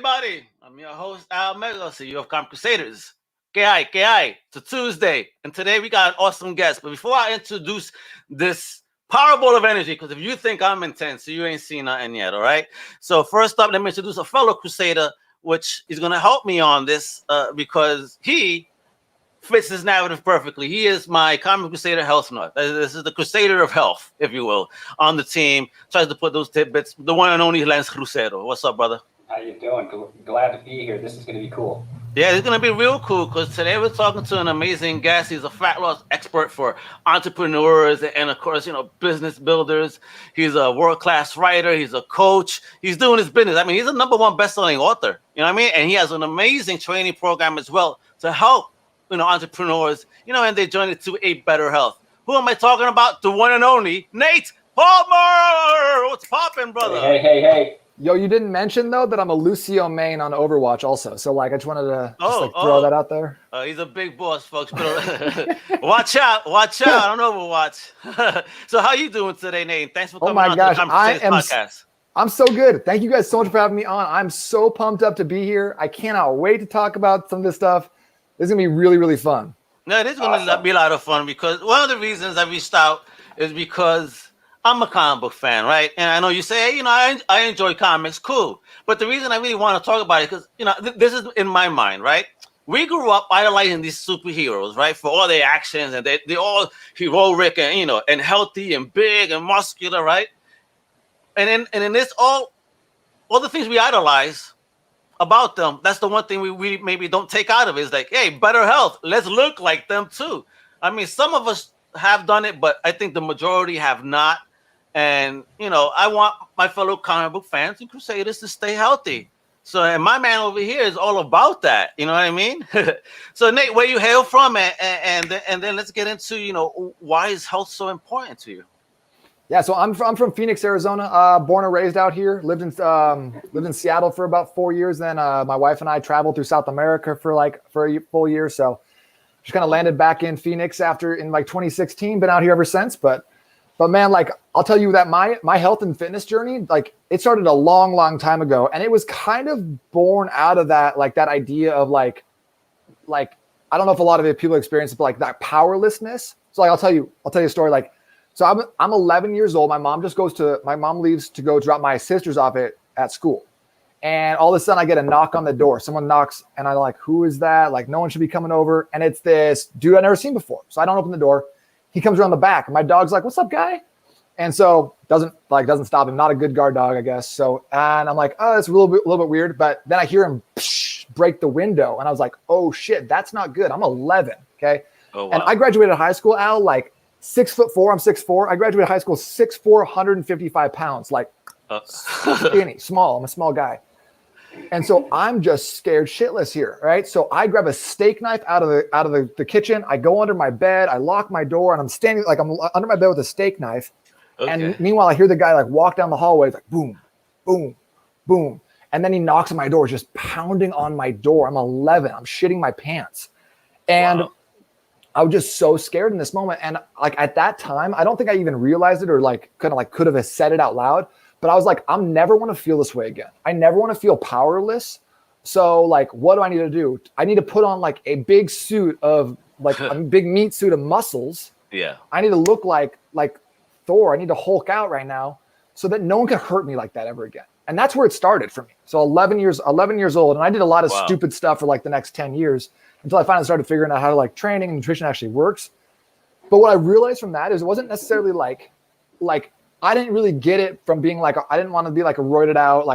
everybody. I'm your host, Al Melo, CEO of Comic Crusaders. K.I. It's a Tuesday, and today we got an awesome guest. But before I introduce this powerball of energy, because if you think I'm intense, you ain't seen nothing yet, all right? So first up, let me introduce a fellow Crusader, which is going to help me on this because he fits his narrative perfectly. He is my Comic Crusader health nut. This is the Crusader of health, if you will, on the team. Tries to put those tidbits. The one and only Lucero. What's up, brother? How you doing? Glad to be here. This is going to be cool. Yeah, it's going to be real cool because today we're talking to an amazing guest. He's a fat loss expert for entrepreneurs and, of course, business builders. He's a world-class writer. He's a coach. He's doing his business. I mean, he's a #1 best-selling author. You know what I mean? And he has an amazing training program as well to help, entrepreneurs, and they join it to a better health. Who am I talking about? The one and only Nate Palmer. What's popping, brother? Hey. Yo, you didn't mention, though, that I'm a Lucero main on Overwatch also. So, I just wanted to throw that out there. He's a big boss, folks. Watch out. I don't Overwatch. So how you doing today, Nate? Thanks for coming on to the Comic Crusaders Podcast. I'm so good. Thank you guys so much for having me on. I'm so pumped up to be here. I cannot wait to talk about some of this stuff. This is going to be really, really fun. No, it is going to be a lot of fun because one of the reasons I reached out is because I'm a comic book fan, right? And I know you say, hey, I enjoy comics, cool. But the reason I really want to talk about it is because, this is in my mind, right? We grew up idolizing these superheroes, right? For all their actions, and they're all heroic and, and healthy and big and muscular, right? And then this all the things we idolize about them, that's the one thing we maybe don't take out of it. Is like, hey, better health. Let's look like them too. I mean, some of us have done it, but I think the majority have not. And, I want my fellow comic book fans and Crusaders to stay healthy. So, and my man over here is all about that. You know what I mean? So, Nate, where you hail from? And then let's get into, why is health so important to you? Yeah, so I'm from Phoenix, Arizona, born and raised out here. Lived in Seattle for about 4 years. Then my wife and I traveled through South America for a full year. So just kind of landed back in Phoenix in 2016. Been out here ever since. But man, I'll tell you that my health and fitness journey, it started a long, long time ago, and it was kind of born out of that that idea of I don't know if a lot of people experience it, but that powerlessness. So I'll tell you a story. So I'm 11 years old. My mom leaves to go drop my sisters off at school. And all of a sudden I get a knock on the door. Someone knocks and I'm like, who is that? No one should be coming over. And it's this dude I've never seen before. So I don't open the door. He comes around the back. And my dog's like, what's up, guy? And so doesn't stop him. Not a good guard dog, I guess. So, and I'm like, oh, it's a little bit weird. But then I hear him break the window. And I was like, oh shit, that's not good. I'm 11. Okay. Oh, wow. And I graduated high school, Al, 6'4". I'm 6'4". I graduated high school 6'4", 155 pounds, skinny, small. I'm a small guy. And so I'm just scared shitless here, right? So I grab a steak knife out of the kitchen. I go under my bed. I lock my door, and I'm standing I'm under my bed with a steak knife. Okay. And meanwhile, I hear the guy walk down the hallway. It's boom, boom, boom. And then he knocks on my door, just pounding on my door. I'm 11. I'm shitting my pants. And wow. I was just so scared in this moment. And at that time, I don't think I even realized it or could have said it out loud. But I was like, I'm never want to feel this way again. I never want to feel powerless. So what do I need to do? I need to put on a big suit of a big meat suit of muscles. Yeah. I need to look like Thor. I need to Hulk out right now so that no one can hurt me like that ever again. And that's where it started for me. So 11 years old. And I did a lot of stupid stuff for the next 10 years until I finally started figuring out how to training and nutrition actually works. But what I realized from that is it wasn't necessarily I didn't really get it from being I didn't want to be a roided out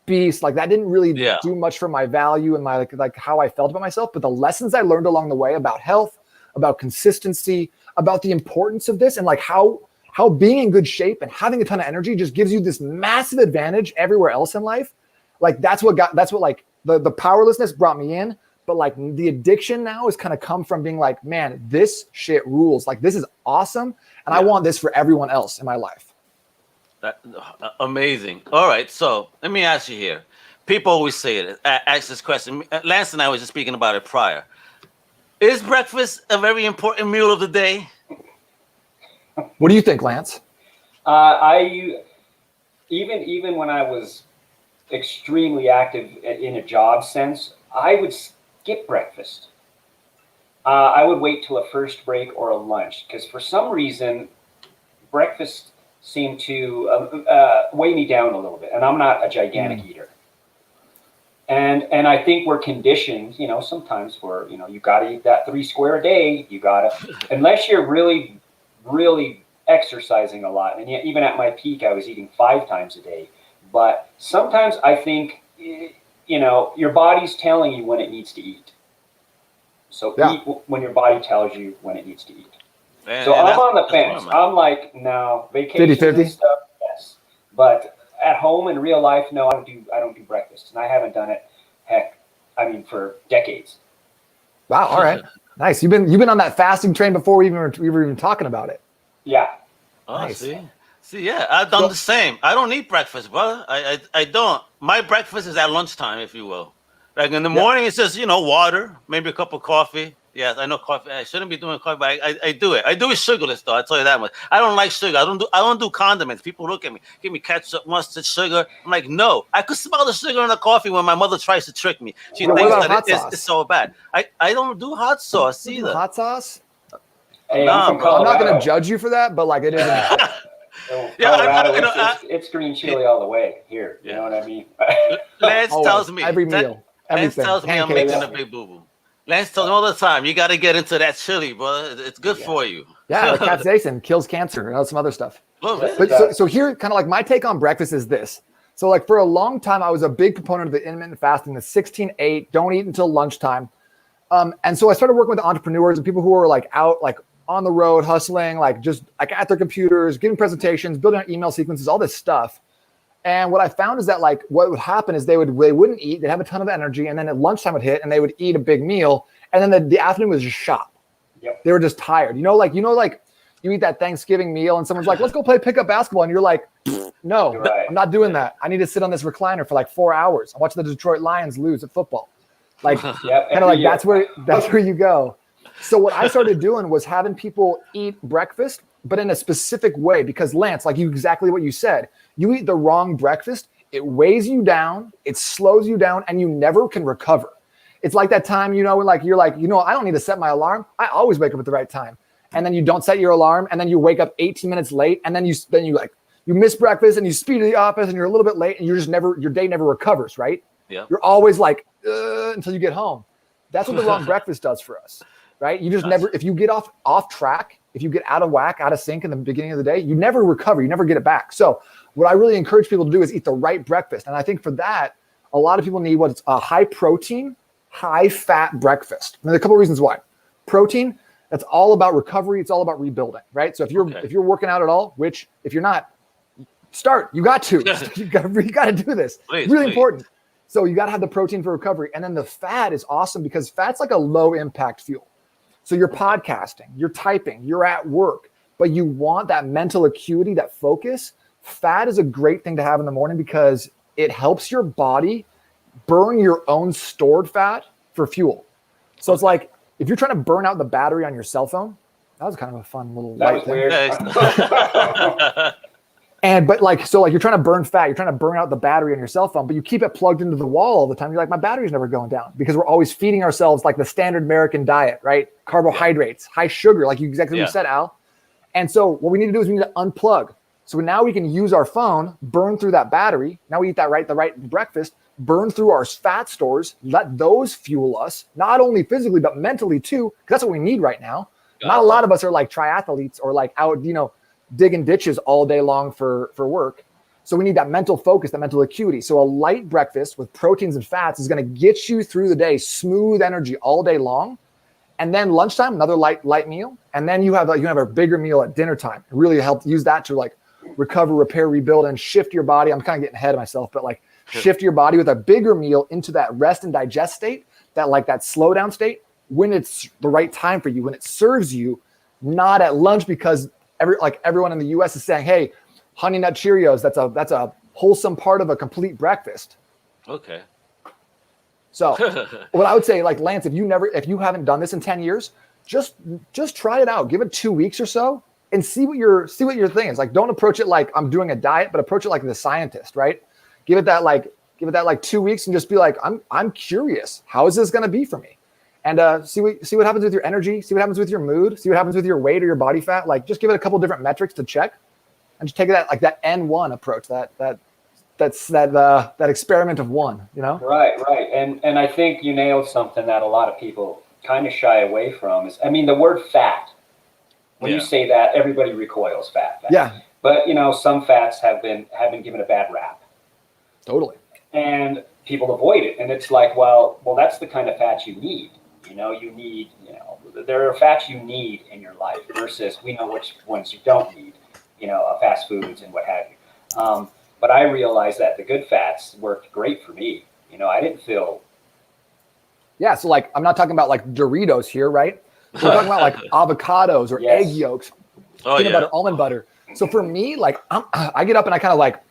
beast. That didn't really do much for my value and my how I felt about myself. But the lessons I learned along the way about health, about consistency, about the importance of this, and how being in good shape and having a ton of energy just gives you this massive advantage everywhere else in life. That's what the powerlessness brought me in. But the addiction now has kind of come from being man, this shit rules. This is awesome. And I want this for everyone else in my life. Amazing. All right. So let me ask you here. People always say it. Ask this question. Lance and I was just speaking about it prior. Is breakfast a very important meal of the day? What do you think, Lance? Even when I was extremely active in a job sense, I would skip breakfast. I would wait till a first break or a lunch because for some reason, breakfast seemed to weigh me down a little bit. And I'm not a gigantic eater. And I think we're conditioned, sometimes you got to eat that 3 square a day. You got to, unless you're really, really exercising a lot. And yet, even at my peak, I was eating 5 times a day. But sometimes I think, your body's telling you when it needs to eat. So eat when your body tells you when it needs to eat. So I'm on the fence. I'm like, no, vacations 50-50? and stuff, yes. But at home in real life, no, I don't do breakfast, and I haven't done it. For decades. Wow. All right. Nice. You've been on that fasting train before we were even talking about it. Yeah. Oh, Nice. See, yeah, I've done the same. I don't eat breakfast, brother. I don't. My breakfast is at lunchtime, if you will. Like in the morning, it's just water, maybe a cup of coffee. Yes, I know coffee. I shouldn't be doing coffee, but I do it. I do it sugarless, though. I tell you that much. I don't like sugar. I don't do condiments. People look at me, give me ketchup, mustard, sugar. I'm like, no. I could smell the sugar in the coffee when my mother tries to trick me. She thinks that it's so bad. I don't do hot sauce either. Hot sauce? Hey, I'm not going to judge you for that, but it isn't. Colorado, it's green chili all the way here. You know what I mean? Lance tells me every meal. Lance tells me I'm making a big boo-boo. Lance tells me all the time, you got to get into that chili, brother. It's good for you. Yeah, the capsaicin kills cancer and some other stuff. But so here, kind of like my take on breakfast is this. So like for a long time, I was a big proponent of the intermittent fasting, the 16-8, don't eat until lunchtime. And so I started working with entrepreneurs and people who were like out, like on the road, hustling, like just like at their computers, giving presentations, building out email sequences, all this stuff. And what I found is that like what would happen is they wouldn't eat, they'd have a ton of energy, and then at lunchtime would hit and they would eat a big meal, and then the afternoon was just shop. Yep. They were just tired. Like you eat that Thanksgiving meal and someone's like, let's go play pickup basketball, and you're like, no, I'm not doing that. I need to sit on this recliner for like 4 hours and watch the Detroit Lions lose at football. Like kind of like that's where you go. So what I started doing was having people eat breakfast, but in a specific way, because Lance, like exactly what you said, you eat the wrong breakfast, it weighs you down, it slows you down, and you never can recover. It's like that time, when you're like, I don't need to set my alarm. I always wake up at the right time. And then you don't set your alarm, and then you wake up 18 minutes late, and then you miss breakfast and you speed to the office and you're a little bit late and your day never recovers, right? Yeah. You're always like, until you get home. That's what the wrong breakfast does for us, right? You just never, if you get off track, if you get out of whack, out of sync in the beginning of the day, you never recover, you never get it back. So what I really encourage people to do is eat the right breakfast. And I think for that, a lot of people need what's a high protein, high fat breakfast. And there are a couple of reasons why. Protein, that's all about recovery. It's all about rebuilding, right? So if you're working out at all, which if you're not, start. You got to. you got to do this. Please, really important. So you got to have the protein for recovery. And then the fat is awesome because fat's like a low impact fuel. So you're podcasting, you're typing, you're at work, but you want that mental acuity, that focus. Fat is a great thing to have in the morning because it helps your body burn your own stored fat for fuel. So it's like if you're trying to burn out the battery on your cell phone, that was kind of a fun little light thing. But you're trying to burn fat, you're trying to burn out the battery on your cell phone, but you keep it plugged into the wall all the time. You're like, my battery's never going down because we're always feeding ourselves like the standard American diet, right? Carbohydrates, high sugar, like you said, Al. And so what we need to do is we need to unplug. So now we can use our phone, burn through that battery. Now we eat the right breakfast, burn through our fat stores, let those fuel us, not only physically, but mentally too, because that's what we need right now. Not a lot of us are like triathletes or like out, digging ditches all day long for work. So we need that mental focus, that mental acuity. So a light breakfast with proteins and fats is going to get you through the day, smooth energy all day long. And then lunchtime, another light meal. And then you have a bigger meal at dinner time. Really help use that to like recover, repair, rebuild, and shift your body. I'm kind of getting ahead of myself, but like shift your body with a bigger meal into that rest and digest state, that slow down state when it's the right time for you, when it serves you, not at lunch because everyone in the US is saying, hey, Honey Nut Cheerios, that's a wholesome part of a complete breakfast. Okay. So what I would say, like Lance, if you haven't done this in 10 years, just try it out. Give it 2 weeks or so and see what your thing is. Like, don't approach it like I'm doing a diet, but approach it like the scientist, right? Give it Give it that like 2 weeks and just be like, I'm curious. How is this going to be for me? And see what happens with your energy. See what happens with your mood. See what happens with your weight or your body fat. Like, just give it a couple different metrics to check, and just take that like that N1 approach. That experiment of one. You know. Right. And I think you nailed something that a lot of people kind of shy away from. Is, I mean, the word fat. When you say that, everybody recoils. Fat. Yeah. But some fats have been given a bad rap. Totally. And people avoid it, and it's like, well, that's the kind of fat you need. You need, there are fats you need in your life versus we know which ones you don't need, fast foods and what have you. But I realized that the good fats worked great for me. I didn't feel. Yeah. So like, I'm not talking about like Doritos here, right? We're talking about like avocados or egg yolks, peanut butter, almond butter. So for me, like I get up and I kind of like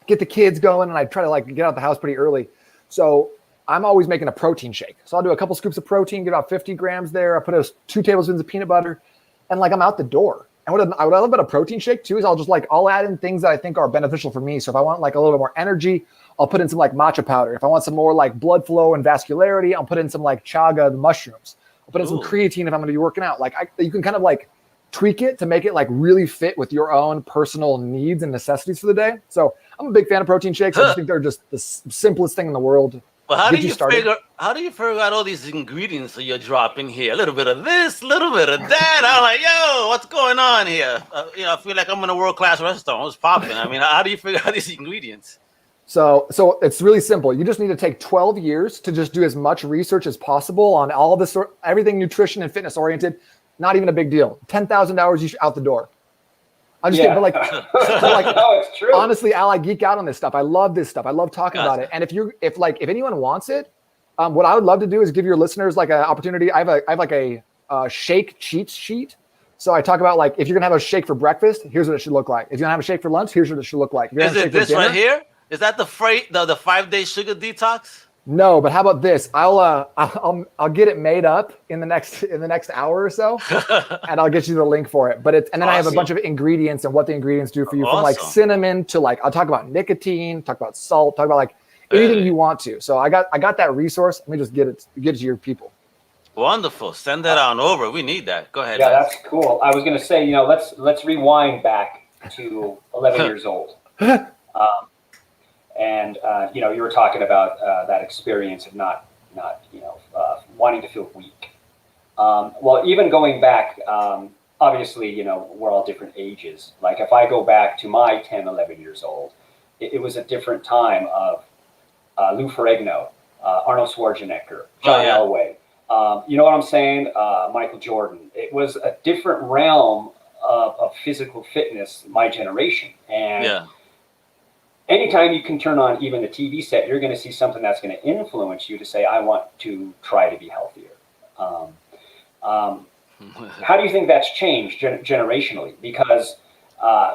get the kids going, and I try to like get out the house pretty early. So I'm always making a protein shake. So I'll do a couple scoops of protein, get about 50 grams there. I put 2 tablespoons of peanut butter, and like I'm out the door. And what I love about a protein shake too is I'll add in things that I think are beneficial for me. So if I want like a little bit more energy, I'll put in some like matcha powder. If I want some more like blood flow and vascularity, I'll put in some like chaga, the mushrooms. I'll put in some creatine if I'm going to be working out. Like you can kind of like tweak it to make it like really fit with your own personal needs and necessities for the day. So I'm a big fan of protein shakes. I just think they're just the simplest thing in the world. Well, how do you figure out all these ingredients that you're dropping here? A little bit of this, a little bit of that. I'm like, yo, what's going on here? I feel like I'm in a world-class restaurant. What's popping? I mean, how do you figure out these ingredients? So it's really simple. You just need to take 12 years to just do as much research as possible on all this, everything nutrition and fitness oriented. Not even a big deal. $10,000 out the door. I'm just kidding, but like, no, it's true. Honestly, Al, I geek out on this stuff. I love this stuff. I love talking about it. And if anyone wants it, what I would love to do is give your listeners like an opportunity. I have like a shake cheat sheet. So I talk about like, if you're gonna have a shake for breakfast, here's what it should look like. If you're gonna have a shake for lunch, here's what it should look like. Is it this right here? Is that the 5-day sugar detox? No, but how about this? I'll get it made up in the next hour or so, and I'll get you the link for it. But then I have a bunch of ingredients and what the ingredients do for you, from like cinnamon to like, I'll talk about nicotine, talk about salt, talk about like anything you want to. So I got that resource. Let me just get it to your people. Wonderful. Send that on over. We need that. Go ahead. Yeah, that's cool. I was gonna say, let's rewind back to 11 years old. And you were talking about that experience of not wanting to feel weak. Well, even going back, obviously, we're all different ages. Like if I go back to my 10, 11 years old, it was a different time of Lou Ferrigno, Arnold Schwarzenegger, John Elway. You know what I'm saying? Michael Jordan. It was a different realm of physical fitness, my generation. And anytime you can turn on even the TV set, you're going to see something that's going to influence you to say, I want to try to be healthier. How do you think that's changed generationally? Because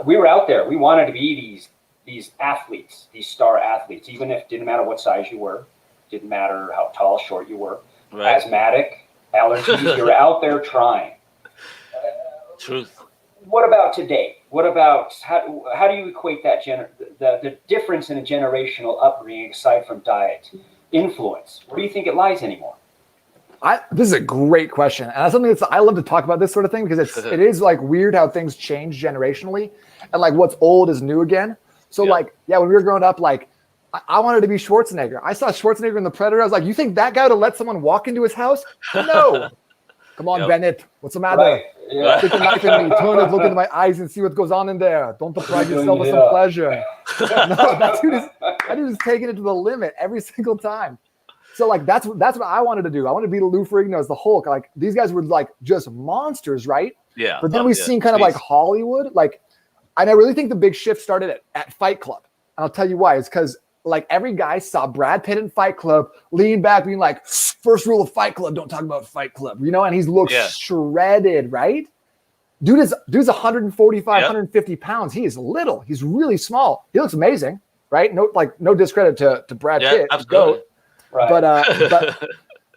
we were out there. We wanted to be these athletes, these star athletes, even if it didn't matter what size you were, didn't matter how tall, short you were, asthmatic, allergies, you're out there trying. Truth. What about today? What about how do you equate that the difference in a generational upbringing aside from diet influence? Where do you think it lies anymore? This is a great question, and that's something I love to talk about this sort of thing, because it is like weird how things change generationally, and like what's old is new again. So when we were growing up, like I wanted to be Schwarzenegger. I saw Schwarzenegger in The Predator. I was like, you think that guy would let someone walk into his house? No. Come on, Bennett. What's the matter? Right. Yeah. Stick a knife in me. Turn it, look into my eyes, and see what goes on in there. Don't deprive yourself of some pleasure. No, that dude is taking it to the limit every single time. So like that's what I wanted to do. I wanted to be the Lou Ferrigno as the Hulk. Like these guys were like just monsters, right? Yeah. But then we've seen kind of like Hollywood. Like, and I really think the big shift started at Fight Club. And I'll tell you why. It's because like every guy saw Brad Pitt in Fight Club, lean back, being like, first rule of Fight Club, don't talk about Fight Club, and he's looked shredded, right? Dude's 145, 150 pounds. He is little. He's really small. He looks amazing, right? No discredit to Brad Pitt. Absolutely. Right.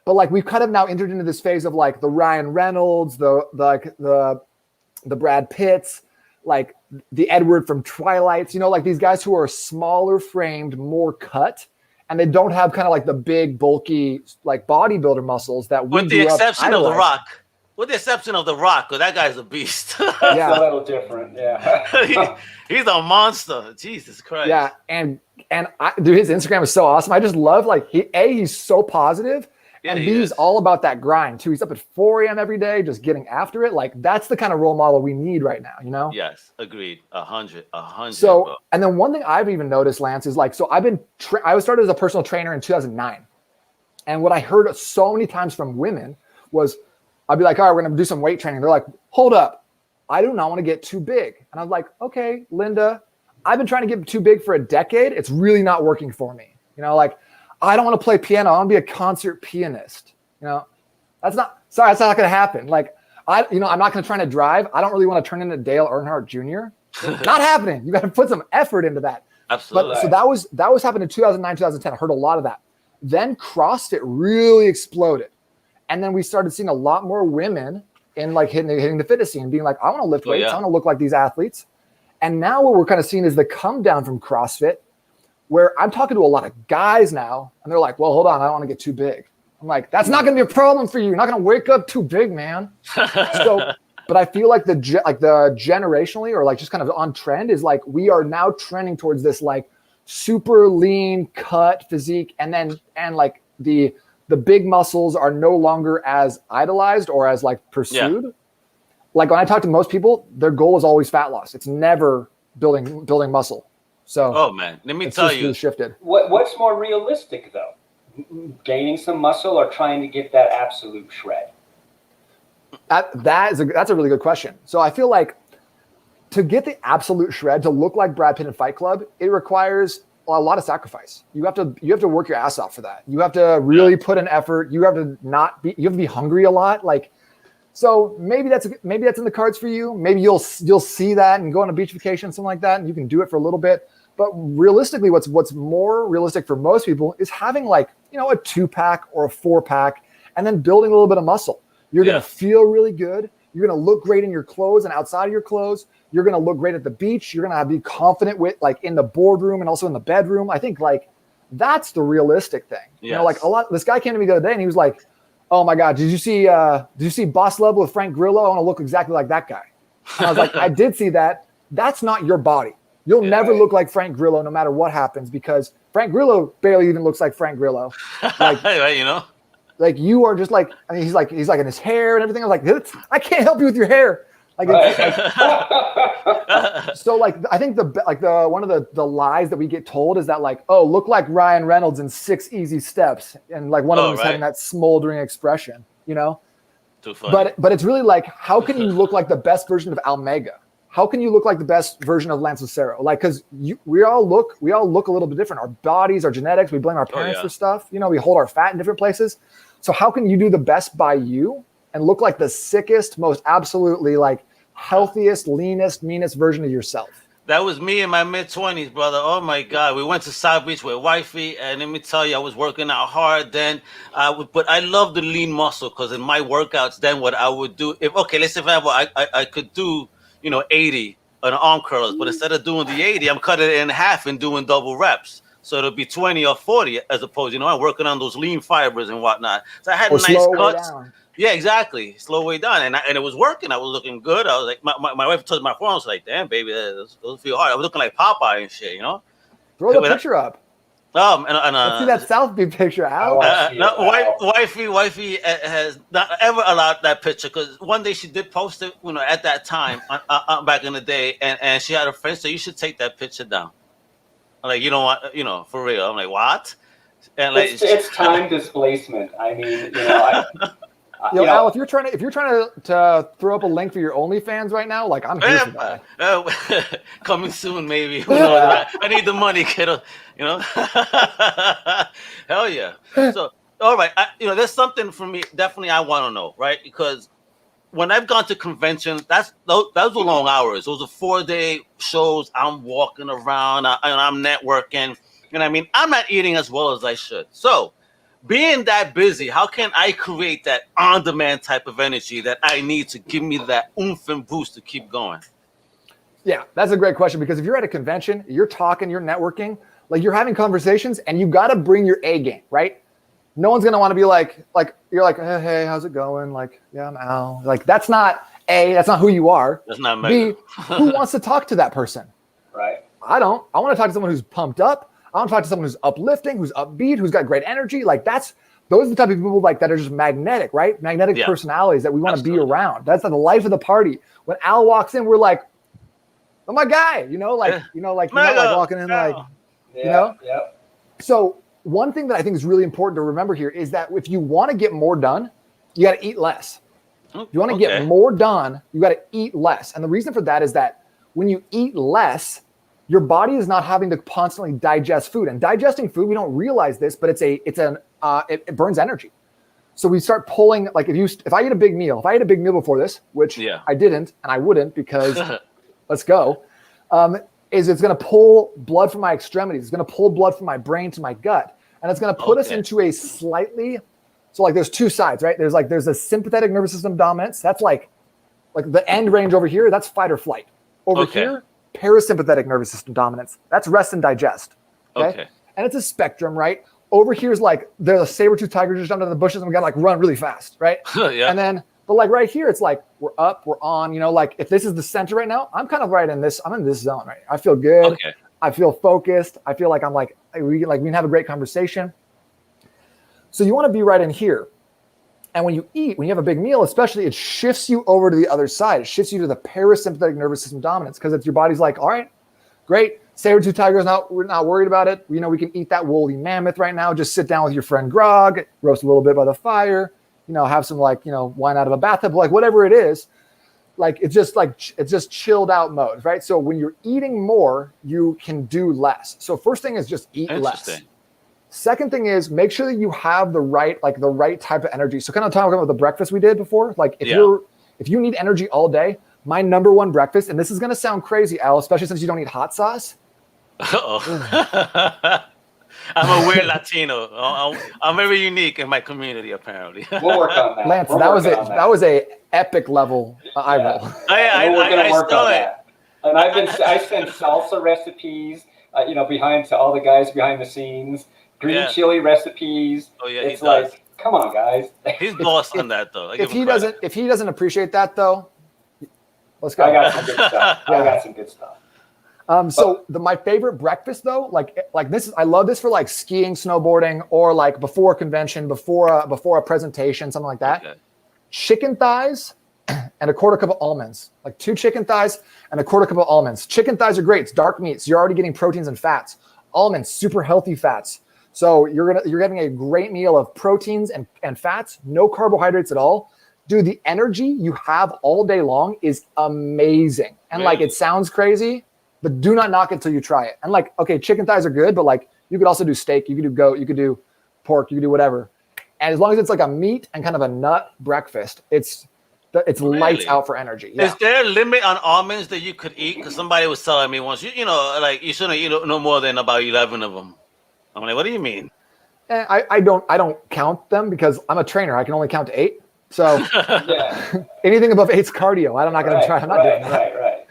But like we've kind of now entered into this phase of like the Ryan Reynolds, the Brad Pitts, like the Edward from Twilight, like these guys who are smaller framed, more cut, and they don't have kind of like the big, bulky, like bodybuilder muscles that we With the grew up exception of The idolizing. Rock. With the exception of The Rock, because that guy's a beast. It's Yeah. a little different. Yeah. He's a monster. Jesus Christ. Yeah, and dude, his Instagram is so awesome. I just love like he's so positive, Yeah, and he B, is. he's all about that grind too. He's up at 4 a.m. every day, just getting after it. Like that's the kind of role model we need right now, you know? Yes, agreed. 100. So, bro. and then one thing I've even noticed, Lance, is like, so I've been, I was started as a personal trainer in 2009. And what I heard so many times from women was, I'd be like, all right, we're going to do some weight training. They're like, hold up. I do not want to get too big. And I'm like, okay, Linda, I've been trying to get too big for a decade. It's really not working for me. You know, like, I don't want to play piano. I want to be a concert pianist. You know, that's not going to happen. Like, I'm not going to try to drive. I don't really want to turn into Dale Earnhardt Jr. Not happening. You got to put some effort into that. Absolutely. But so that was happening in 2009, 2010. I heard a lot of that. Then CrossFit really exploded. And then we started seeing a lot more women in like hitting the fitness scene, being like, I want to lift weights. I want to look like these athletes. And now what we're kind of seeing is the come down from CrossFit, where I'm talking to a lot of guys now, and they're like, well, hold on, I don't want to get too big. I'm like, that's not going to be a problem for you. You're not going to wake up too big, man. So, but I feel like the generationally or like just kind of on trend is like we are now trending towards this like super lean cut physique, and like the big muscles are no longer as idolized or as like pursued. Yeah. Like when I talk to most people, their goal is always fat loss. It's never building muscle. So, oh man, let me tell you, shifted. What's more realistic though? Gaining some muscle or trying to get that absolute shred? That's a really good question. So I feel like to get the absolute shred, to look like Brad Pitt in Fight Club, it requires a lot of sacrifice. You have to work your ass off for that. You have to really put in effort. You have to be hungry a lot. Like, so maybe that's in the cards for you. Maybe you'll see that and go on a beach vacation, something like that, and you can do it for a little bit. But realistically, what's more realistic for most people is having like, a 2-pack or a 4-pack and then building a little bit of muscle. You're going to feel really good. You're going to look great in your clothes and outside of your clothes. You're going to look great at the beach. You're going to be confident with like in the boardroom and also in the bedroom. I think like that's the realistic thing. Yes. Like this guy came to me the other day and he was like, oh my God, did you see Boss Level with Frank Grillo? I want to look exactly like that guy. And I was like, I did see that. That's not your body. You'll never look like Frank Grillo no matter what happens, because Frank Grillo barely even looks like Frank Grillo. Like, like you are just like, I mean, he's like in his hair and everything. I was like, I can't help you with your hair. Like, so like, I think one of the lies that we get told is that like, oh, look like Ryan Reynolds in 6 Easy Steps. And like one of them is having that smoldering expression, Too funny. But it's really like, how can you look like the best version of Almega? How can you look like the best version of Lance Lucero? Like, because we all look a little bit different. Our bodies, our genetics, we blame our parents for stuff. We hold our fat in different places. So how can you do the best by you and look like the sickest, most absolutely like healthiest, leanest, meanest version of yourself? That was me in my mid-20s, brother. Oh my God, we went to South Beach with wifey, and let me tell you, I was working out hard then. But I love the lean muscle, because in my workouts, then what I would do, let's say for example, I could do 80 on arm curls, but instead of doing the 80, I'm cutting it in half and doing double reps. So it'll be 20 or 40 as opposed, I'm working on those lean fibers and whatnot. So I had nice cuts. Yeah, exactly. Slow way down. And it was working. I was looking good. I was like, my wife touched my phone. I was like, damn, baby, those feel hard. I was looking like Popeye and shit, Throw the picture up. Let's see that South Beach picture out. Wifey has not ever allowed that picture, because one day she did post it, at that time back in the day, and she had a friend say, you should take that picture down. I'm like, you know what, for real. I'm like, what? And like, it's time displacement. I mean, Al, if you're trying to throw up a link for your OnlyFans right now, like I'm here for that. Coming soon, maybe. I need the money, kiddo. Hell yeah. So, all right. There's something for me. Definitely, I want to know, right? Because when I've gone to conventions, those are long hours. Those are 4-day shows. I'm walking around and I'm networking. And I mean, I'm not eating as well as I should. So, being that busy, how can I create that on-demand type of energy that I need to give me that oomph and boost to keep going? Yeah, that's a great question, because if you're at a convention, you're talking, you're networking, Like you're having conversations and you got to bring your A game, right? No one's going to want to be like you're like, hey, how's it going? Like, yeah, I'm Al. Like that's not A, that's not who you are. That's not B, who wants to talk to that person? Right. I don't. I want to talk to someone who's pumped up. I want to talk to someone who's uplifting, who's upbeat, who's got great energy. Like those are the type of people like that are just magnetic, right? Magnetic personalities that we want to be around. That's the life of the party. When Al walks in, we're like, oh my guy, like you're not like walking in like, So one thing that I think is really important to remember here is that if you want to get more done, you got to eat less. If you want to get more done, you got to eat less. And the reason for that is that when you eat less, your body is not having to constantly digest food. And digesting food, we don't realize this, but it burns energy. So we start pulling, like if I eat a big meal before this, which I didn't, and I wouldn't because let's go, is it's going to pull blood from my extremities. It's going to pull blood from my brain to my gut. And it's going to put us into a slightly, so like there's two sides, right? There's a sympathetic nervous system dominance. That's like the end range over here, that's fight or flight. Over here, parasympathetic nervous system dominance. That's rest and digest. Okay. And it's a spectrum, right? Over here is like there's a saber-toothed tiger just jumped out of the bushes and we got to like run really fast, right? And then, but like right here, it's like we're up, we're on. Like if this is the center right now, I'm kind of right in this. I'm in this zone, right? I feel good. I feel focused. I feel like I'm like we can have a great conversation. So you want to be right in here. And when you have a big meal, especially, it shifts you over to the other side. It shifts you to the parasympathetic nervous system dominance because it's your body's like, all right, great. Saber-tooth tiger we're not worried about it. We can eat that woolly mammoth right now. Just sit down with your friend Grog, roast a little bit by the fire, have some wine out of a bathtub, like whatever it is. Like it's just chilled out mode, right? So when you're eating more, you can do less. So first thing is just eat less. Second thing is make sure that you have the right type of energy. So kind of talking about the breakfast we did before, like if you need energy all day, my number one breakfast, and this is going to sound crazy, Al, especially since you don't eat hot sauce. I'm a weird Latino. I'm very unique in my community, apparently. We'll work on that. Lance, that was a epic level eye roll. We're going to work on that. And I send salsa recipes, behind to all the guys behind the scenes. Green chili recipes. Oh yeah, it's like, come on, guys. He's boss on that though. If he doesn't appreciate that though, let's go. I got some good stuff. So my favorite breakfast though, like this is, I love this for like skiing, snowboarding, or like before a convention, before a presentation, something like that. Okay. Chicken thighs and a quarter cup of almonds, like 2 chicken thighs and a quarter cup of almonds. Chicken thighs are great. It's dark meats. You're already getting proteins and fats. Almonds, super healthy fats. So you're getting a great meal of proteins and fats, no carbohydrates at all. Dude, the energy you have all day long is amazing. And like it sounds crazy, but do not knock it until you try it. And like, okay, chicken thighs are good, but like you could also do steak, you could do goat, you could do pork, you could do whatever. And as long as it's like a meat and kind of a nut breakfast, it's lights out for energy. Yeah. Is there a limit on almonds that you could eat? Because somebody was telling me once, like you shouldn't eat no more than about 11 of them. I'm like, what do you mean? I don't count them because I'm a trainer. I can only count to 8. So anything above 8's cardio. I'm not going to try. I'm not doing that. Right.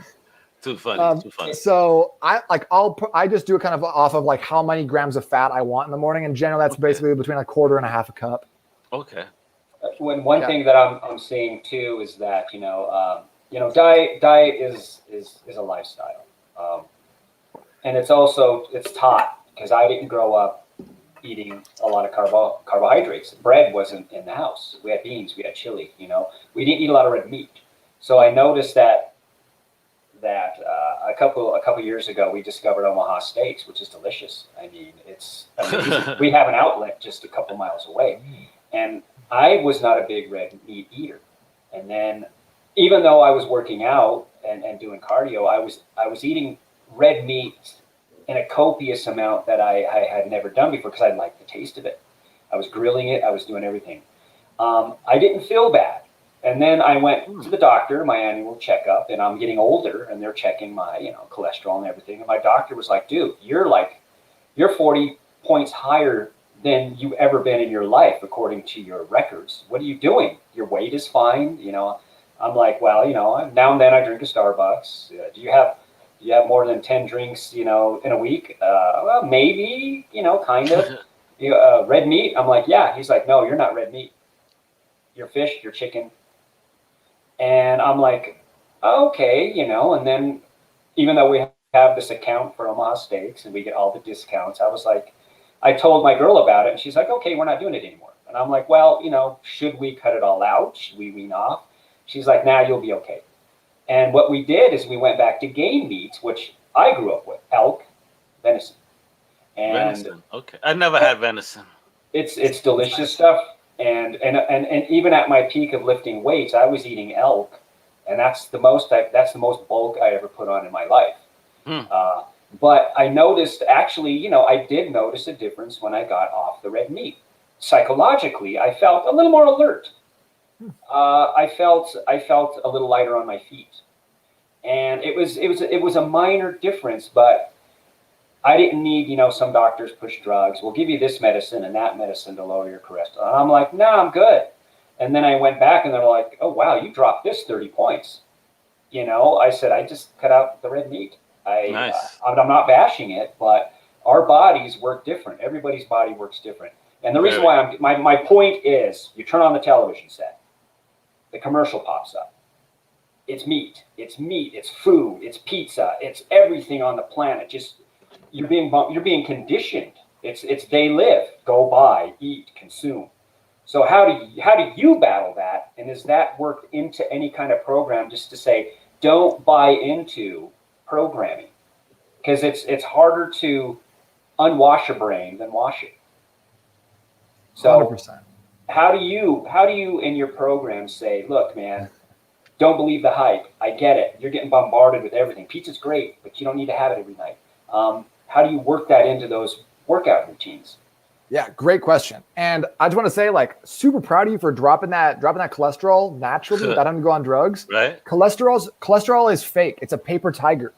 Too funny. Too funny. So I just do it kind of off of like how many grams of fat I want in the morning. And generally that's basically between a quarter and a half a cup. Okay. One thing that I'm seeing too is that diet is a lifestyle, and it's taught. Because I didn't grow up eating a lot of carbohydrates. Bread wasn't in the house. We had beans, we had chili. We didn't eat a lot of red meat. So I noticed that a couple years ago we discovered Omaha steaks, which is delicious. I mean, it's amazing. We have an outlet just a couple miles away, and I was not a big red meat eater. And then, even though I was working out and doing cardio, I was eating red meat in a copious amount that I had never done before because I liked the taste of it. I was grilling it. I was doing everything. I didn't feel bad. And then I went to the doctor, my annual checkup, and I'm getting older, and they're checking my cholesterol and everything. And my doctor was like, dude, you're 40 points higher than you've ever been in your life, according to your records. What are you doing? Your weight is fine. I'm like, well, now and then I drink a Starbucks. Do you have you have more than 10 drinks, in a week? Well, maybe, kind of. Red meat? I'm like, yeah. He's like, no, you're not red meat. You're fish, you're chicken. And I'm like, okay, and then even though we have this account for Omaha Steaks and we get all the discounts, I told my girl about it and she's like, okay, we're not doing it anymore. And I'm like, well, should we cut it all out? Should we wean off? She's like, nah, you'll be okay. And what we did is we went back to game meats, which I grew up with, elk, venison. And venison. Okay. I never had venison. It's delicious stuff. And even at my peak of lifting weights, I was eating elk, and that's the most bulk I ever put on in my life. But I noticed, actually, I did notice a difference when I got off the red meat. Psychologically, I felt a little more alert. I felt a little lighter on my feet, and it was a minor difference, but I didn't need, some doctors push drugs. We'll give you this medicine and that medicine to lower your cholesterol. And I'm like, no, I'm good. And then I went back and they're like, oh, wow, you dropped this 30 points. I said, I just cut out the red meat. Nice. I'm not bashing it, but our bodies work different. Everybody's body works different. And the reason why my point is, you turn on the television set, the commercial pops up. It's meat, it's food, it's pizza, it's everything on the planet. Just, you're being conditioned. It's they live, go buy, eat, consume. So how do you battle that? And is that worked into any kind of program, just to say, don't buy into programming? Because it's harder to unwash a brain than wash it. So 100%. How do you in your program say, look, man, don't believe the hype. I get it. You're getting bombarded with everything. Pizza's great, but you don't need to have it every night. How do you work that into those workout routines? Yeah, great question. And I just want to say, super proud of you for dropping that cholesterol naturally without having to go on drugs. Right. Cholesterol is fake. It's a paper tiger.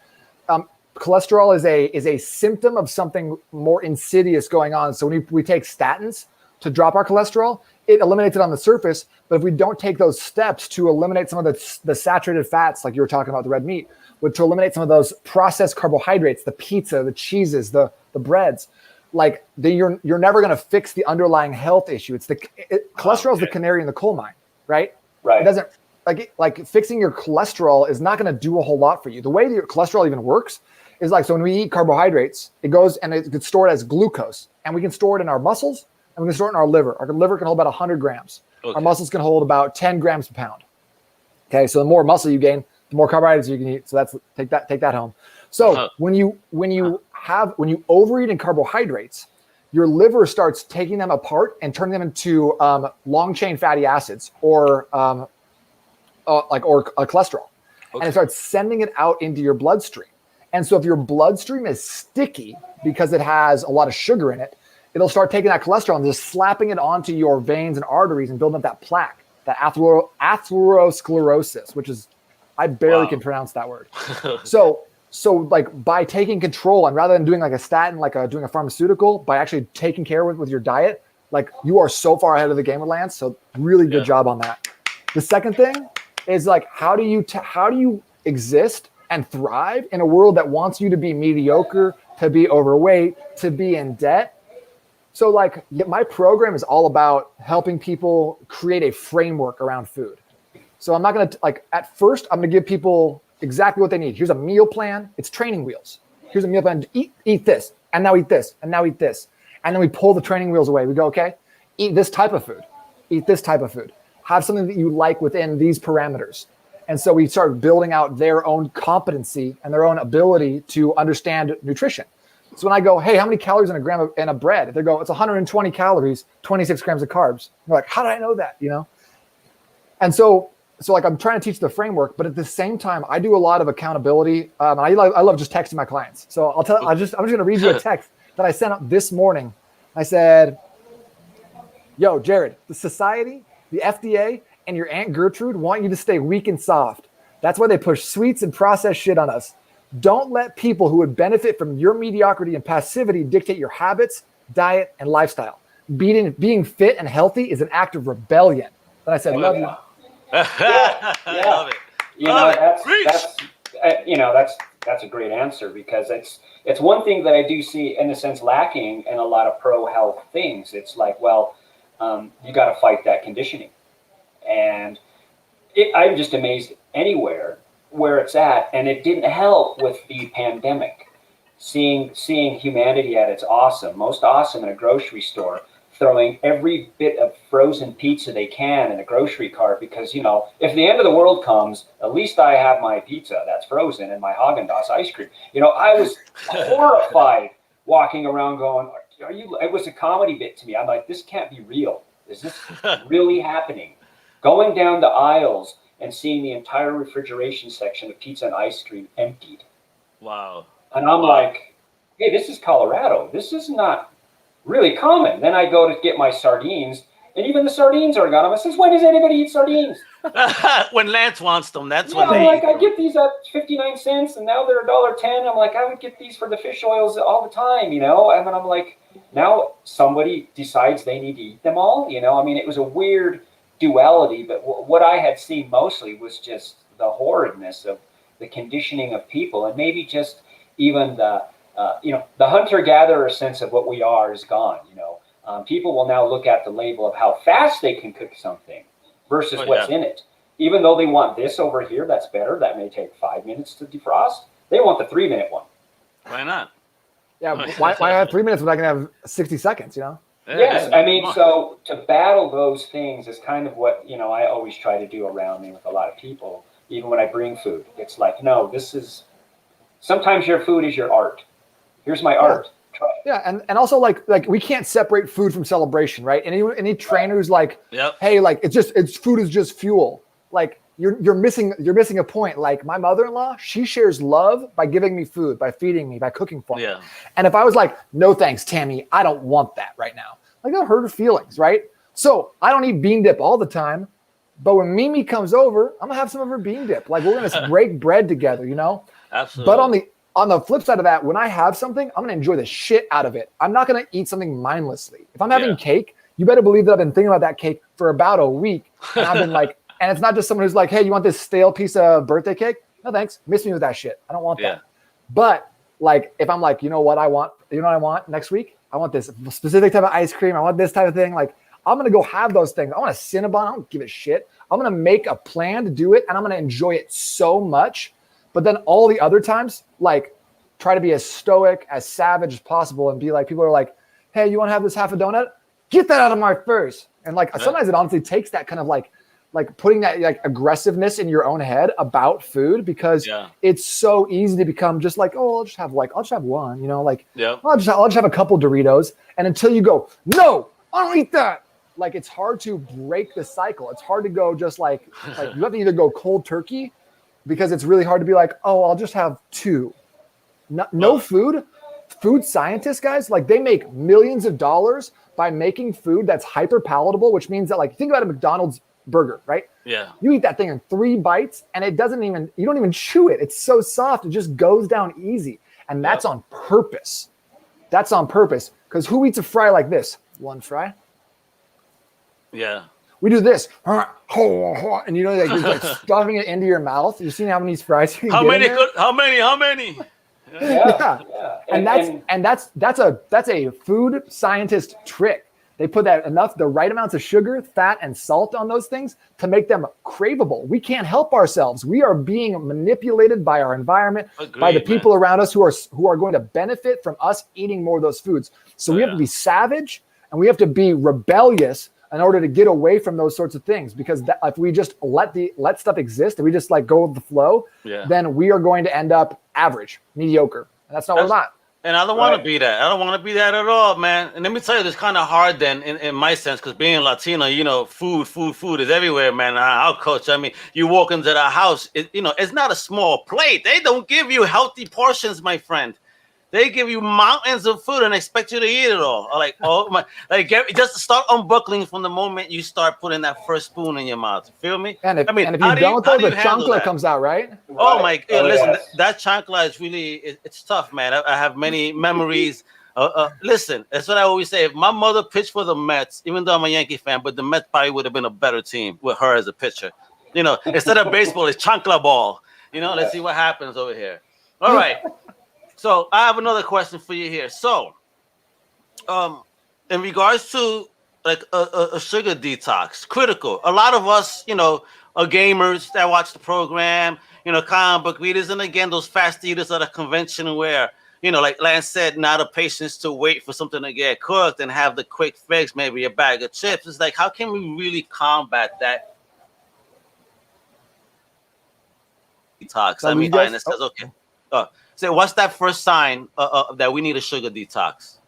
Cholesterol is a symptom of something more insidious going on. So when we take statins to drop our cholesterol, it eliminates it on the surface. But if we don't take those steps to eliminate some of the saturated fats, like you were talking about the red meat, to eliminate some of those processed carbohydrates, the pizza, the cheeses, the breads, you're never going to fix the underlying health issue. Cholesterol is the canary in the coal mine, right? Right. It doesn't fixing your cholesterol is not going to do a whole lot for you. The way that your cholesterol even works is so when we eat carbohydrates, it goes and it gets stored as glucose, and we can store it in our muscles and we can store it in our liver. Our liver can hold about 100 grams. Okay. Our muscles can hold about 10 grams per pound. Okay, so the more muscle you gain, the more carbohydrates you can eat. So take that home. So when you overeat in carbohydrates, your liver starts taking them apart and turning them into long chain fatty acids or cholesterol, and it starts sending it out into your bloodstream. And so if your bloodstream is sticky because it has a lot of sugar in it, it'll start taking that cholesterol and just slapping it onto your veins and arteries and building up that plaque, that atherosclerosis, which is, I barely can pronounce that word. So by taking control, and rather than doing a statin, doing a pharmaceutical, by actually taking care with your diet, you are so far ahead of the game with Lance. So really good job on that. The second thing is how do you exist and thrive in a world that wants you to be mediocre, to be overweight, to be in debt? So my program is all about helping people create a framework around food. So I'm not going to at first, I'm going to give people exactly what they need. Here's a meal plan. It's training wheels. Here's a meal plan. Eat this, and now eat this, and now eat this. And then we pull the training wheels away. We go, okay, eat this type of food. Eat this type of food. Have something that you like within these parameters. And so we start building out their own competency and their own ability to understand nutrition. So when I go, hey, how many calories in a gram in a bread? They go, it's 120 calories, 26 grams of carbs. They're like, how did I know that? And so I'm trying to teach the framework, but at the same time, I do a lot of accountability. I love just texting my clients. So I'm just going to read you a text that I sent out this morning. I said, yo, Jared, the society, the FDA, and your Aunt Gertrude want you to stay weak and soft. That's why they push sweets and processed shit on us. Don't let people who would benefit from your mediocrity and passivity dictate your habits, diet, and lifestyle. Being fit and healthy is an act of rebellion. And I said, love you. Yeah. Love it. That's that's a great answer, because it's one thing that I do see in a sense lacking in a lot of pro health things. It's like, well, you got to fight that conditioning, and I'm just amazed anywhere where it's at, and it didn't help with the pandemic. Seeing humanity at its most awesome in a grocery store, throwing every bit of frozen pizza they can in a grocery cart, because, you know, if the end of the world comes, at least I have my pizza that's frozen and my Haagen-Dazs ice cream. You know, I was horrified walking around going, it was a comedy bit to me. I'm like, this can't be real. Is this really happening? Going down the aisles and seeing the entire refrigeration section of pizza and ice cream emptied. Wow. And I'm like, hey, this is Colorado. This is not really common. Then I go to get my sardines, and even the sardines are gone. I says, when does anybody eat sardines? When Lance wants them, that's Yeah, when they I'm like, eat I them. get these at 59 cents, and now they're $1.10. I'm like, I would get these for the fish oils all the time, you know? And then I'm like, now somebody decides they need to eat them all, you know? I mean, it was a weird duality, but what I had seen mostly was just the horridness of the conditioning of people, and maybe just even the the hunter-gatherer sense of what we are is gone. You know, people will now look at the label of how fast they can cook something versus what's in it. Even though they want this over here, that's better. That may take 5 minutes to defrost. They want the 3-minute one. Why not? Yeah, why have 3 minutes when I can have 60 seconds? You know. Yes, I mean, so to battle those things is kind of what, you know, I always try to do around me with a lot of people. Even when I bring food, it's like, no, sometimes your food is your art. Here's my art. Try it. Yeah, and also like we can't separate food from celebration, right? Any trainer who's like, hey, like it's food is just fuel. Like you're missing a point. Like my mother-in-law, she shares love by giving me food, by feeding me, by cooking for me. Yeah. And if I was like, no thanks, Tammy, I don't want that right now. Like that'll hurt her feelings, right? So I don't eat bean dip all the time. But when Mimi comes over, I'm gonna have some of her bean dip. Like we're gonna break bread together, you know? Absolutely. But on the flip side of that, when I have something, I'm gonna enjoy the shit out of it. I'm not gonna eat something mindlessly. If I'm having cake, you better believe that I've been thinking about that cake for about a week. And I've been like, and it's not just someone who's like, hey, you want this stale piece of birthday cake? No thanks. Miss me with that shit. I don't want that. But like if I'm like, you know what I want next week? I want this specific type of ice cream. I want this type of thing. Like I'm going to go have those things. I want a Cinnabon. I don't give a shit. I'm going to make a plan to do it, and I'm going to enjoy it so much. But then all the other times, like, try to be as stoic, as savage as possible and be like, people are like, hey, you want to have this half a donut? Get that out of my face. And, like, sometimes it honestly takes that kind of, like putting that, like, aggressiveness in your own head about food, because it's so easy to become just like, oh, I'll just have one, you know, like, I'll just have a couple Doritos. And until you go, no, I don't eat that. Like, it's hard to break the cycle. It's hard to go just like you have to either go cold turkey, because it's really hard to be like, oh, I'll just have two. No food scientists, guys, like they make millions of dollars by making food that's hyper palatable, which means that, like, think about a McDonald's burger, right? Yeah. You eat that thing in 3 bites and you don't even chew it. It's so soft. It just goes down easy. And that's on purpose. That's on purpose. Because who eats a fry like this? One fry. Yeah. We do this, and you know, like, you're like stuffing it into your mouth. You've seen how many fries you can How get many? Yeah. And that's a food scientist trick. They put the right amounts of sugar, fat, and salt on those things to make them craveable. We can't help ourselves. We are being manipulated by our environment, by the people around us who are going to benefit from us eating more of those foods. So we have to be savage and we have to be rebellious in order to get away from those sorts of things. Because if we just let stuff exist, if we just like go with the flow, then we are going to end up average, mediocre. And that's not what we want. And I don't want to be that. I don't want to be that at all, man. And let me tell you, it's kind of hard then in my sense, because being Latino, you know, food is everywhere, man. Our culture, I mean, you walk into the house, it's not a small plate. They don't give you healthy portions, my friend. They give you mountains of food and expect you to eat it all. Like, oh my, like just start unbuckling from the moment you start putting that first spoon in your mouth. Feel me? And if you don't, the chancla comes out, right? Oh my God! Listen, that chancla is really it's tough, man. I have many memories. Listen, that's what I always say. If my mother pitched for the Mets, even though I'm a Yankee fan, but the Mets probably would have been a better team with her as a pitcher. You know, instead of baseball, it's chancla ball. You know, let's see what happens over here. All right. So I have another question for you here. So, in regards to like a sugar detox, critical. A lot of us, are gamers that watch the program. Comic book readers, and again, those fast eaters at a convention where, like Lance said, not a patience to wait for something to get cooked and have the quick fix, maybe a bag of chips. It's like, how can we really combat that detox? I mean, it says, okay. So what's that first sign that we need a sugar detox?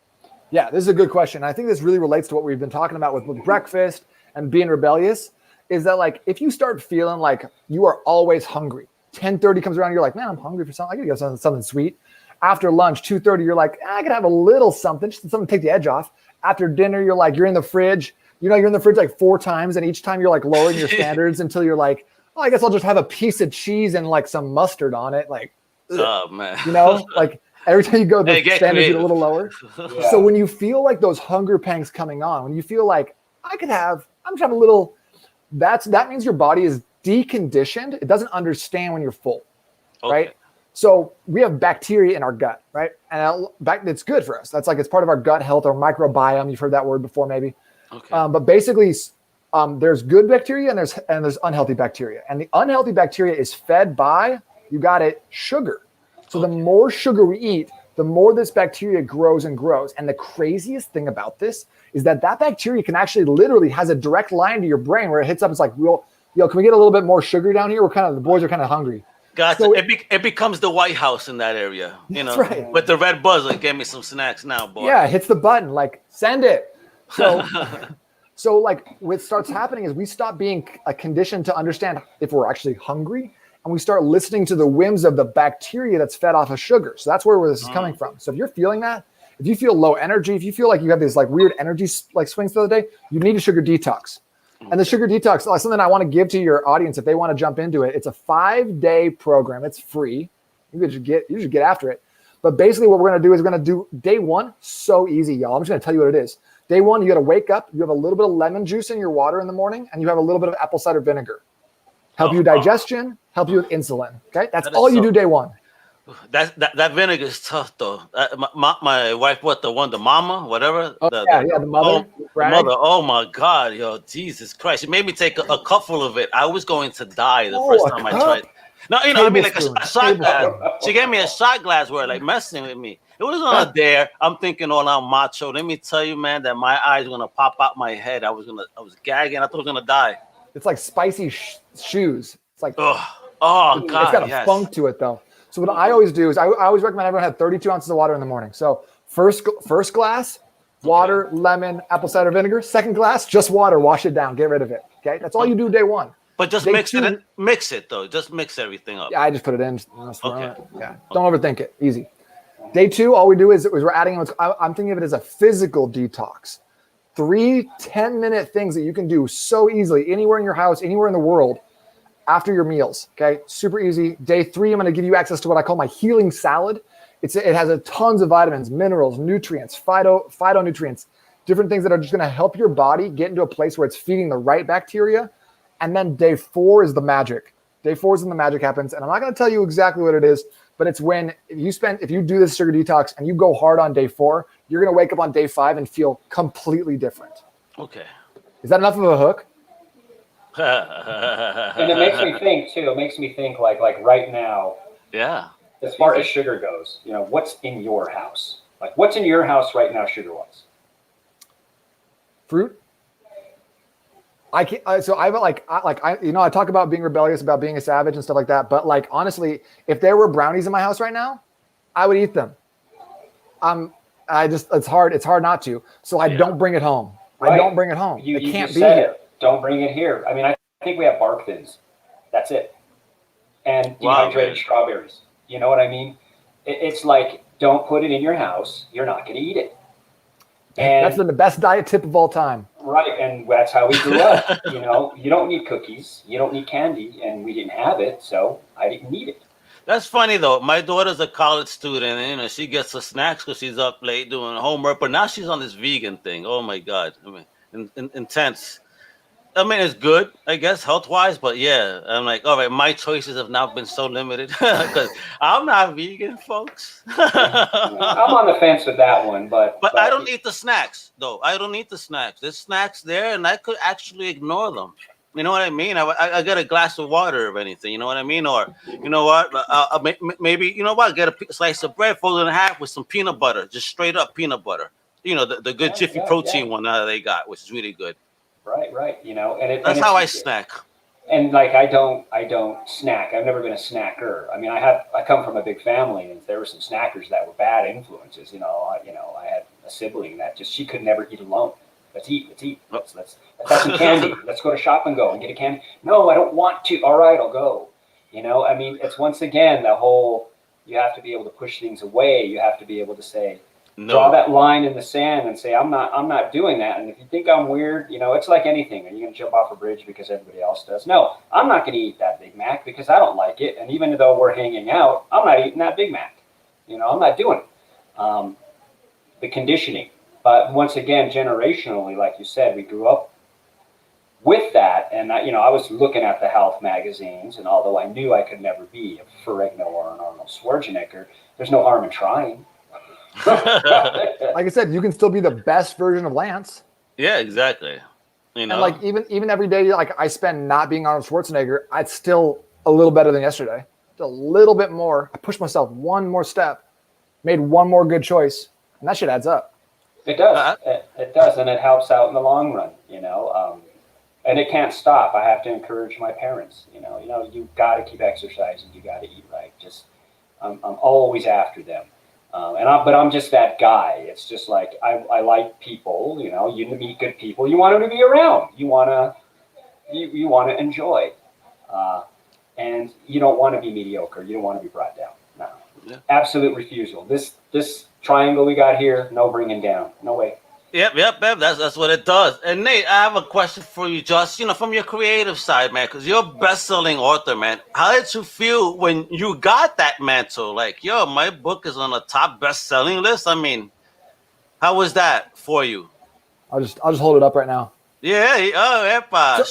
Yeah, this is a good question. I think this really relates to what we've been talking about with breakfast and being rebellious, is that like if you start feeling like you are always hungry, 10:30 comes around, you're like, man, I'm hungry for something. I gotta get something sweet. After lunch, 2:30, you're like, I could have a little something, just something to take the edge off. After dinner, you're like, you're in the fridge. You're in the fridge like 4 times, and each time you're like lowering your standards until you're like, oh, I guess I'll just have a piece of cheese and like some mustard on it. Like, oh man, like every time you go, the standards get a little lower. Yeah. So when you feel like those hunger pangs coming on, when you feel like I'm just having a little, that means your body is deconditioned. It doesn't understand when you're full, right? So we have bacteria in our gut, right? And it's good for us. That's like, it's part of our gut health or microbiome. You've heard that word before, maybe. Okay. But basically, there's good bacteria and there's unhealthy bacteria. And the unhealthy bacteria is fed by, you got it, sugar. So the more sugar we eat, the more this bacteria grows and grows. And the craziest thing about this is that bacteria can actually literally has a direct line to your brain where it hits up. It's like, can we get a little bit more sugar down here? The boys are kind of hungry. Gotcha. So it becomes the White House in that area, That's right. With the red buzzer. Get me some snacks now, boy. Yeah, it hits the button, like send it. So, so like what starts happening is we stop being conditioned to understand if we're actually hungry, and we start listening to the whims of the bacteria that's fed off of sugar. So that's where this is coming from. So if you're feeling that, if you feel low energy, if you feel like you have these like weird energy like swings the other day, you need a sugar detox. And the sugar detox is something I want to give to your audience if they want to jump into it. It's a 5-day program. It's free. You should get after it. But basically what we're going to do is we're going to do day 1. So easy, y'all. I'm just going to tell you what it is. Day 1, you got to wake up. You have a little bit of lemon juice in your water in the morning, and you have a little bit of apple cider vinegar. Help you digestion, help you with insulin. Okay, that's all you do day 1. That vinegar is tough though. My wife, the mama, whatever. The mother. Oh my God, yo, Jesus Christ! She made me take a cupful of it. I was going to die the first time I tried. No, I mean like a shot glass. She gave me a shot glass where like messing with me. It was on a dare. I'm thinking all out macho. Let me tell you, man, that my eyes were gonna pop out my head. I was gagging. I thought I was gonna die. It's like spicy shoes. It's like oh God, it's got a funk to it though. So what I always do is I always recommend everyone have 32 ounces of water in the morning. So first glass, water, lemon, apple cider vinegar. Second glass, just water. Wash it down. Get rid of it. Okay, that's all you do day 1. But just mix it though. Just mix everything up. Yeah, I just put it in. Okay. Yeah, don't overthink it. Easy. Day 2, all we do is we're adding. I'm thinking of it as a physical detox. 3 10-minute things that you can do so easily anywhere in your house, anywhere in the world. After your meals, okay? Super easy. Day 3, I'm going to give you access to what I call my healing salad. It has tons of vitamins, minerals, nutrients, phytonutrients, different things that are just going to help your body get into a place where it's feeding the right bacteria. And then day 4 is the magic. Day 4 is when the magic happens. And I'm not going to tell you exactly what it is, but it's when if you do this sugar detox and you go hard on day 4, you're going to wake up on day 5 and feel completely different. Okay. Is that enough of a hook? And it makes me think too. It makes me think like right now. Yeah. As far as sugar goes, what's in your house? Like what's in your house right now, sugar-wise? Fruit. I can't. So I talk about being rebellious, about being a savage and stuff like that. But like honestly, if there were brownies in my house right now, I would eat them. It's hard not to. So I don't bring it home. Right. I don't bring it home. It can't be here. Don't bring it here. I mean, I think we have bark thins. That's it. And dehydrated strawberries. You know what I mean? It's like, don't put it in your house. You're not going to eat it. And that's been the best diet tip of all time. Right. And that's how we grew up. You don't need cookies. You don't need candy. And we didn't have it. So I didn't need it. That's funny, though. My daughter's a college student. And, she gets her snacks because she's up late doing homework. But now she's on this vegan thing. Oh, my God. I mean, intense. I mean, it's good, I guess, health wise, but yeah, I'm like, all right, my choices have now been so limited because I'm not vegan, folks. I'm on the fence with that one, but But I don't eat the snacks, though. I don't eat the snacks. There's snacks there, and I could actually ignore them. You know what I mean? I get a glass of water, if anything. You know what I mean? Or you know what? Maybe you know what? Get a slice of bread, fold it in half with some peanut butter, just straight up peanut butter. You know the good Jiffy protein one that they got, which is really good. Right. You know, That's how I snack. And like I don't snack. I've never been a snacker. I mean, I come from a big family, and there were some snackers that were bad influences. I had a sibling that just she could never eat alone. Let's eat. Let's have some candy. Let's go to Shop and Go and get a candy. No, I don't want to. All right, I'll go. I mean, it's once again the whole. You have to be able to push things away. You have to be able to say, draw that line in the sand and say, I'm not doing that. And if you think I'm weird, it's like anything. Are you going to jump off a bridge because everybody else does? No, I'm not going to eat that Big Mac because I don't like it. And even though we're hanging out, I'm not eating that Big Mac. I'm not doing it. The conditioning. But once again, generationally, like you said, we grew up with that. And, I was looking at the health magazines. And although I knew I could never be a Ferrigno or an Arnold Schwarzenegger, there's no harm in trying. Like I said, you can still be the best version of Lance. Yeah, exactly. And like even every day, like I spend not being Arnold Schwarzenegger, it's still a little better than yesterday. Just a little bit more. I pushed myself one more step, made one more good choice, and that shit adds up. It does. It does, and it helps out in the long run. And it can't stop. I have to encourage my parents. You got to keep exercising. You got to eat right. I'm always after them. But I'm just that guy. It's just like I like people. You meet good people. You want them to be around. You want to enjoy, and you don't want to be mediocre. You don't want to be brought down. No, absolute refusal. This triangle we got here, no bringing down. No way. Yep. That's what it does. And Nate, I have a question for you, just from your creative side, man, because you're a best-selling author, man. How did you feel when you got that mantle? Like, yo, my book is on the top best-selling list. I mean, how was that for you? I'll just hold it up right now. Yeah. Oh, epa.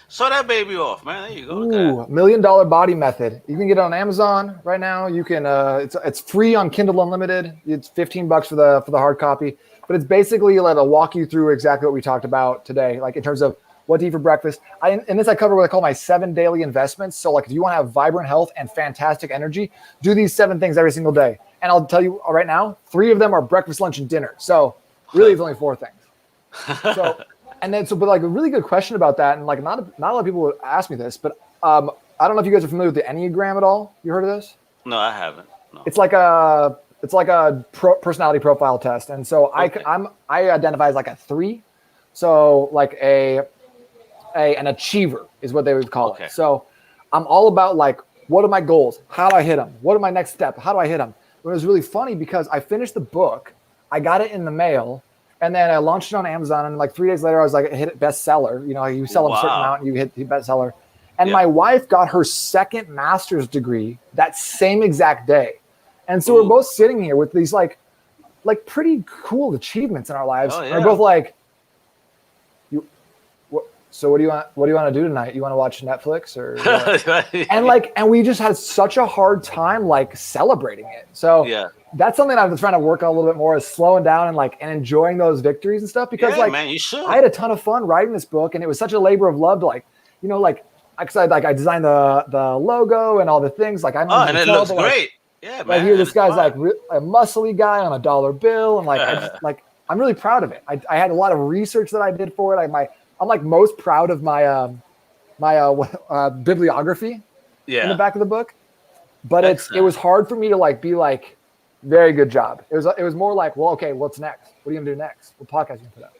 Show that baby off, man. There you go. Ooh, $1 Million Body Method. You can get it on Amazon right now. You can. It's free on Kindle Unlimited. It's $15 for the hard copy. But it's basically it'll walk you through exactly what we talked about today, like in terms of what to eat for breakfast. In this I cover what I call my 7 daily investments. So like if you want to have vibrant health and fantastic energy, do these 7 things every single day. And I'll tell you right now, 3 of them are breakfast, lunch, and dinner. So really it's only 4 things. But like a really good question about that, and like not a lot of people would ask me this, but I don't know if you guys are familiar with the Enneagram at all. You heard of this? No, I haven't. No. It's like a personality profile test, and so okay. I identify as like a 3, so like an achiever is what they would call it. So I'm all about like, what are my goals? How do I hit them? What are my next step? How do I hit them? It was really funny because I finished the book, I got it in the mail, and then I launched it on Amazon, and like 3 days later I was like, hit it bestseller. You sell a certain amount, and you hit the bestseller. And my wife got her 2nd master's degree that same exact day. And so we're both sitting here with these like pretty cool achievements in our lives. And we're both like, so what do you want to do tonight? You want to watch Netflix or what? and we just had such a hard time like celebrating it. So that's something I've been trying to work on a little bit more, is slowing down and enjoying those victories and stuff, because man, you should. I had a ton of fun writing this book, and it was such a labor of love to I designed the logo and all the things. And it looks great. Yeah, man. Right here, this guy's like a muscly guy on a dollar bill, and I'm really proud of it. I had a lot of research that I did for it. I'm like most proud of my bibliography in the back of the book, but it was hard for me to be like, very good job. It was more like, well, okay, what's next? What are you gonna do next? What podcast are you gonna put out?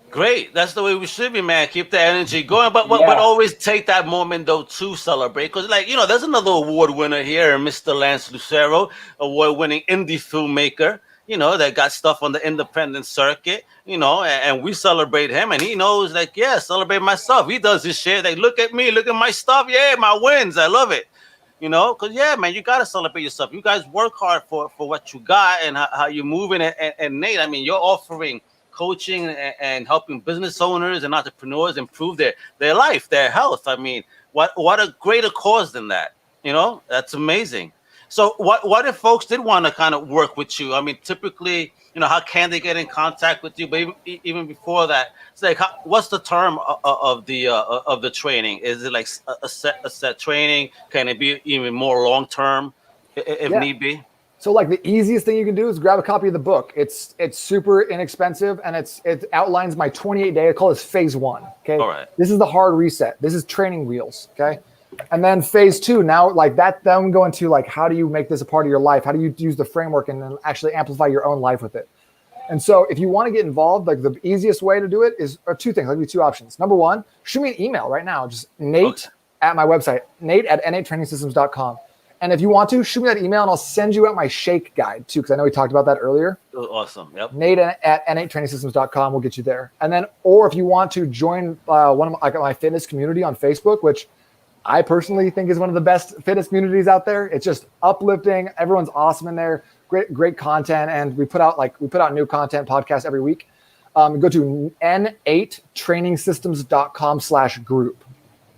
Great. That's the way we should be, man. Keep the energy going, but always take that moment though to celebrate, because there's another award winner here, Mr. Lance Lucero, award-winning indie filmmaker. That got stuff on the independent circuit. And we celebrate him, and he knows celebrate myself. He does this shit. Look at me, look at my stuff. Yeah, my wins. I love it. Because man, you gotta celebrate yourself. You guys work hard for what you got and how you're moving. And Nate, I mean, you're offering coaching and helping business owners and entrepreneurs improve their life, their health. I mean, what a greater cause than that? You know, that's amazing. So what if folks did want to kind of work with you? I mean, typically, you know, how can they get in contact with you? But even before that, it's like, what's the term of the training? Is it like a set training? Can it be even more long term if need be? So like the easiest thing you can do is grab a copy of the book. It's super inexpensive, and it outlines my 28-day. I call this phase 1. Okay. All right. This is the hard reset. This is training wheels. Okay. And then phase 2, now like that, then we go into like, how do you make this a part of your life? How do you use the framework and then actually amplify your own life with it? And so if you want to get involved, like the easiest way to do it is, or two things, I'll give you 2 options. Number 1, shoot me an email right now. Just Nate at my website, Nate@n8trainingsystems.com. And if you want to, shoot me that email and I'll send you out my shake guide too, because I know we talked about that earlier. Awesome. Yep. Nate at n8trainingsystems.com will get you there. And then, or if you want to join one of my fitness community on Facebook, which I personally think is one of the best fitness communities out there. It's just uplifting. Everyone's awesome in there. Great content. And we put out new content podcasts every week. Go to n8trainingsystems.com/group.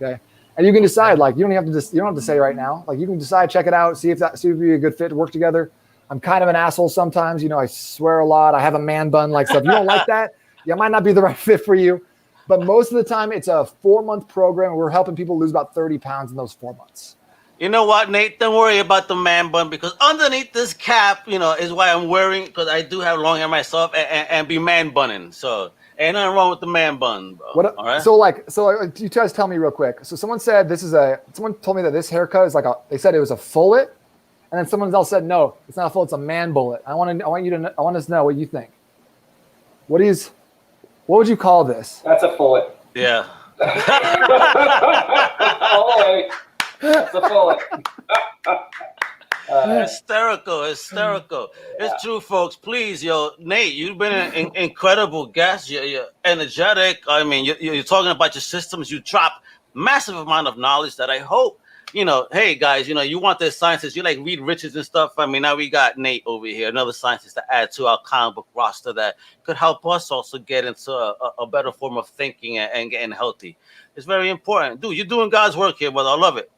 Okay. And you can decide, like, you don't have to say right now, like you can decide, check it out, see if it'd be a good fit to work together. I'm kind of an asshole sometimes, you know, I swear a lot. I have a man bun, like stuff. If you don't like that, it might not be the right fit for you. But most of the time, it's a 4-month program. We're helping people lose about 30 pounds in those 4 months. You know what, Nate? Don't worry about the man bun, because underneath this cap, you know, is why I'm wearing, because I do have long hair myself and be man bunning. So ain't nothing wrong with the man bun, bro. All right? So you guys tell me real quick. So someone told me that this haircut is they said it was a fullet, and then someone else said no, it's not a fullet, it's a man bullet. I want us to know what you think. What would you call this? That's a fullet. Yeah. That's a fullet. Hysterical. It's true, folks. Please, Nate, you've been an incredible guest. You're energetic. I mean, you're talking about your systems. You drop massive amount of knowledge that I hope, you know, hey guys, you know, you want the scientists, you like Reed Richards and stuff. I mean, now we got Nate over here, another scientist to add to our comic book roster that could help us also get into a better form of thinking and getting healthy. It's very important. Dude, you're doing God's work here, brother. I love it.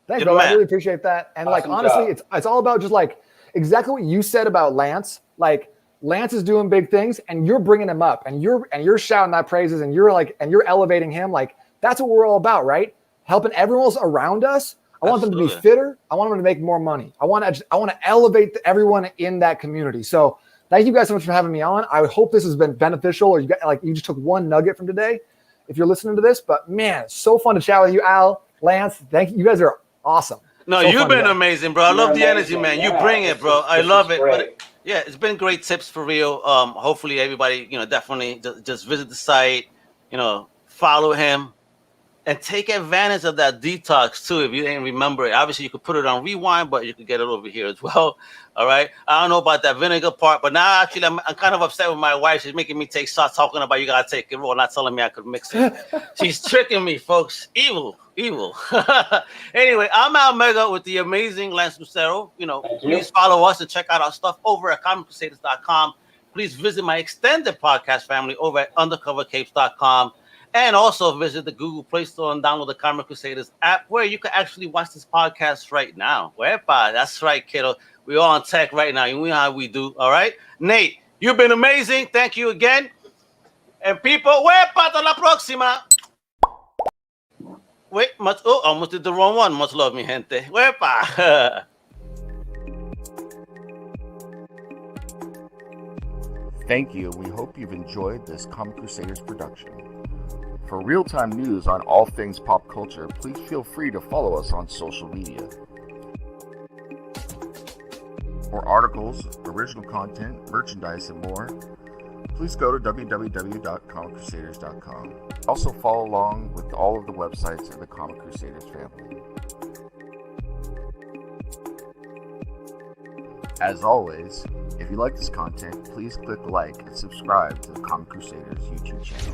Thanks, bro. I really appreciate that. And awesome, like, honestly, it's all about just like exactly what you said about Lance. Like, Lance is doing big things and you're bringing him up and you're shouting that praises and you're elevating him. Like, that's what we're all about, right? Helping everyone else around us. I want them to be fitter. I want them to make more money. I want to elevate everyone in that community. So thank you guys so much for having me on. I hope this has been beneficial, or you just took one nugget from today if you're listening to this. But man, it's so fun to chat with you, Al, Lance. Thank you. You guys are awesome. No, you've been amazing, bro. I love the energy, man. You bring it, bro. I love it. But yeah, it's been great tips for real. Hopefully everybody, you know, definitely just visit the site, you know, follow him. And take advantage of that detox too. If you didn't remember it, obviously you could put it on rewind, but you could get it over here as well. All right. I don't know about that vinegar part, but now actually I'm kind of upset with my wife. She's making me take shots, talking about you gotta take it raw, not telling me I could mix it. She's tricking me, folks. Evil. Anyway, I'm Al Mega with the amazing Lance Lucero. You know, please follow us and check out our stuff over at ComicCrusaders.com. Please visit my extended podcast family over at UndercoverCapes.com. And also visit the Google Play Store and download the Comic Crusaders app, where you can actually watch this podcast right now. Wepa, that's right, kiddo. We're on tech right now. You know how we do, all right? Nate, you've been amazing. Thank you again. And people, wepa, hasta la próxima. Wait, almost did the wrong one. Much love, mi gente. Wepa. Thank you. We hope you've enjoyed this Comic Crusaders production. For real-time news on all things pop culture, please feel free to follow us on social media. For articles, original content, merchandise, and more, please go to www.comiccrusaders.com. Also follow along with all of the websites of the Comic Crusaders family. As always, if you like this content, please click like and subscribe to the Comic Crusaders YouTube channel.